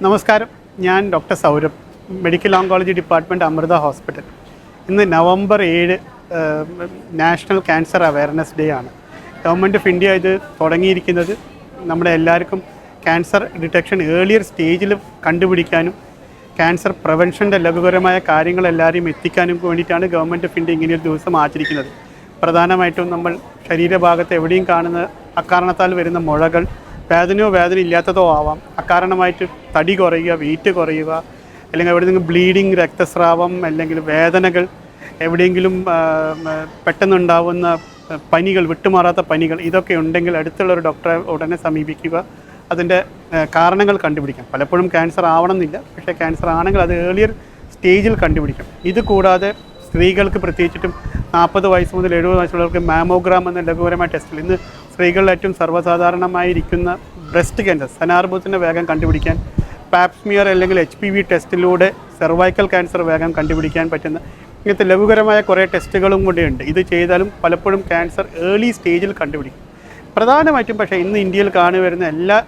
നമസ്കാരം, ഞാൻ doctor Saurabh, medical oncology department, Amrita hospital. ഇന്ന് November 7 national cancer awareness day ആണ്. ഗവൺമെൻറ് ഓഫ് ഇന്ത്യ ഇത് തുടങ്ങിയിരിക്കുന്നത് നമ്മുടെ എല്ലാവർക്കും ക്യാൻസർ ഡിറ്റക്ഷൻ ഏർലിയർ സ്റ്റേജിൽ കണ്ടുപിടിക്കാനും ക്യാൻസർ പ്രിവെൻഷൻ്റെ ലഘുകരമായ കാര്യങ്ങൾ എല്ലാവരെയും എത്തിക്കാനും വേണ്ടിയിട്ടാണ് ഗവൺമെൻറ് ഓഫ് ഇന്ത്യ ഇങ്ങനെയൊരു ദിവസം ആചരിക്കുന്നത്. പ്രധാനമായിട്ടും നമ്മൾ ശരീരഭാഗത്ത് എവിടെയും കാണുന്ന അക്കാരണത്താൽ വരുന്ന മുഴകൾ, വേദന ഇല്ലാത്തതോ ആവാം, അക്കാരണമായിട്ട് തടി കുറയുക, വെയിറ്റ് കുറയുക, അല്ലെങ്കിൽ എവിടെയെങ്കിലും ബ്ലീഡിങ്, രക്തസ്രാവം, അല്ലെങ്കിൽ വേദനകൾ, എവിടെയെങ്കിലും പെട്ടെന്നുണ്ടാവുന്ന പനികൾ, വിട്ടുമാറാത്ത പനികൾ, ഇതൊക്കെ ഉണ്ടെങ്കിൽ അടുത്തുള്ള ഒരു ഡോക്ടറെ ഉടനെ സമീപിക്കുക. അതിൻ്റെ കാരണങ്ങൾ കണ്ടുപിടിക്കാം. പലപ്പോഴും ക്യാൻസർ ആവണമെന്നില്ല, പക്ഷേ ക്യാൻസർ ആണെങ്കിൽ അത് ഏർലിയർ സ്റ്റേജിൽ കണ്ടുപിടിക്കാം. ഇത് കൂടാതെ സ്ത്രീകൾക്ക് പ്രത്യേകിച്ചിട്ടും 40 വയസ്സ് മുതൽ 70 വയസ്സുള്ളവർക്ക് മാമോഗ്രാം എന്ന ലഘുകരമായ ടെസ്റ്റിൽ ഇന്ന് സ്ത്രീകളിൽ ഏറ്റവും സർവ്വസാധാരണമായിരിക്കുന്ന ബ്രസ്റ്റ് ക്യാൻസർ, സ്തനാർബുദത്തിൻ്റെ വേഗം കണ്ടുപിടിക്കാൻ, പാപ്സ്മിയർ അല്ലെങ്കിൽ HPV ടെസ്റ്റിലൂടെ സെർവൈക്കൽ ക്യാൻസർ വേഗം കണ്ടുപിടിക്കാൻ പറ്റുന്ന ഇങ്ങനത്തെ ലഘുകരമായ കുറേ ടെസ്റ്റുകളും കൂടെ ഉണ്ട്. ഇത് ചെയ്താലും പലപ്പോഴും ക്യാൻസർ ഏർലി സ്റ്റേജിൽ കണ്ടുപിടിക്കും. പ്രധാനമായിട്ടും പക്ഷേ ഇന്ന് ഇന്ത്യയിൽ കാണുവരുന്ന എല്ലാ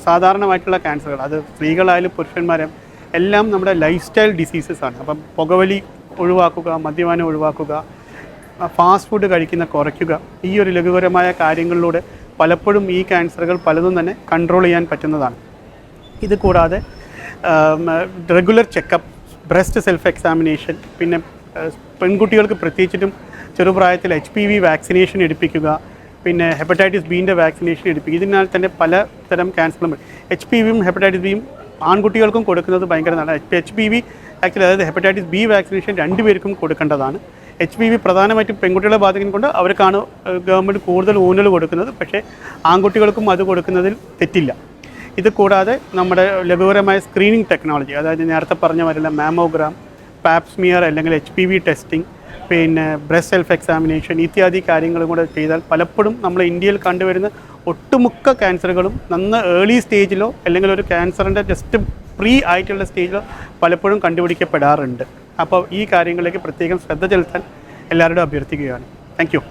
സാധാരണമായിട്ടുള്ള ക്യാൻസറുകൾ, അത് സ്ത്രീകളായാലും പുരുഷന്മാരും എല്ലാം നമ്മുടെ ലൈഫ് സ്റ്റൈൽ ഡിസീസസ് ആണ്. അപ്പം പുകവലി ഒഴിവാക്കുക, മദ്യപാനം ഒഴിവാക്കുക, ഫാസ്റ്റ് ഫുഡ് കഴിക്കുന്ന കുറയ്ക്കുക, ഈ ഒരു ലഘുകരമായ കാര്യങ്ങളിലൂടെ പലപ്പോഴും ഈ ക്യാൻസറുകൾ പലതും തന്നെ കൺട്രോൾ ചെയ്യാൻ പറ്റുന്നതാണ്. ഇത് കൂടാതെ regular checkup, breast self examination, പിന്നെ പെൺകുട്ടികൾക്ക് പ്രത്യേകിച്ചിട്ടും ചെറുപ്രായത്തിൽ HPV വാക്സിനേഷൻ എടുപ്പിക്കുക, പിന്നെ ഹെപ്പറ്റൈറ്റിസ് ബിൻ്റെ വാക്സിനേഷൻ എടുപ്പിക്കുക. ഇതിനാൽ തന്നെ പലതരം ക്യാൻസറും HPVയും ഹെപ്പറ്റൈറ്റിസ് ബിയും ആൺകുട്ടികൾക്കും കൊടുക്കുന്നത് ഭയങ്കര നല്ലതാണ്. HPV ആക്ച്വലി, അതായത് ഹെപ്പറ്റൈറ്റിസ് ബി വാക്സിനേഷൻ 2 പേർക്കും കൊടുക്കേണ്ടതാണ്. HPV പ്രധാനമായിട്ടും പെൺകുട്ടികളെ ബാധിക്കുന്നതുകൊണ്ട് അവർക്കാണ് ഗവൺമെൻറ് കൂടുതൽ ഊന്നൽ കൊടുക്കുന്നത്. പക്ഷേ ആൺകുട്ടികൾക്കും അത് കൊടുക്കുന്നതിൽ തെറ്റില്ല. ഇത് കൂടാതെ നമ്മുടെ ലഘുകരമായ സ്ക്രീനിങ് ടെക്നോളജി, അതായത് നേരത്തെ പറഞ്ഞ വരില്ല മാമോഗ്രാം, പാപ്സ്മിയർ അല്ലെങ്കിൽ HPV ടെസ്റ്റിംഗ്, പിന്നെ ബ്രസ്റ്റ് സെൽഫ് എക്സാമിനേഷൻ ഇത്യാദി കാര്യങ്ങളും കൂടെ ചെയ്താൽ പലപ്പോഴും നമ്മൾ ഇന്ത്യയിൽ കണ്ടുവരുന്ന ഒട്ടുമുക്ക ക്യാൻസറുകളും ഏർലി സ്റ്റേജിലോ അല്ലെങ്കിൽ ഒരു ക്യാൻസറിൻ്റെ ജസ്റ്റ് പ്രീ ആയിട്ടുള്ള സ്റ്റേജിലോ പലപ്പോഴും കണ്ടുപിടിക്കപ്പെടാറുണ്ട്. അപ്പോൾ ഈ കാര്യങ്ങളിലേക്ക് പ്രത്യേകം ശ്രദ്ധ ചെലുത്താൻ എല്ലാവരോടും അഭ്യർത്ഥിക്കുകയാണ്. Thank you.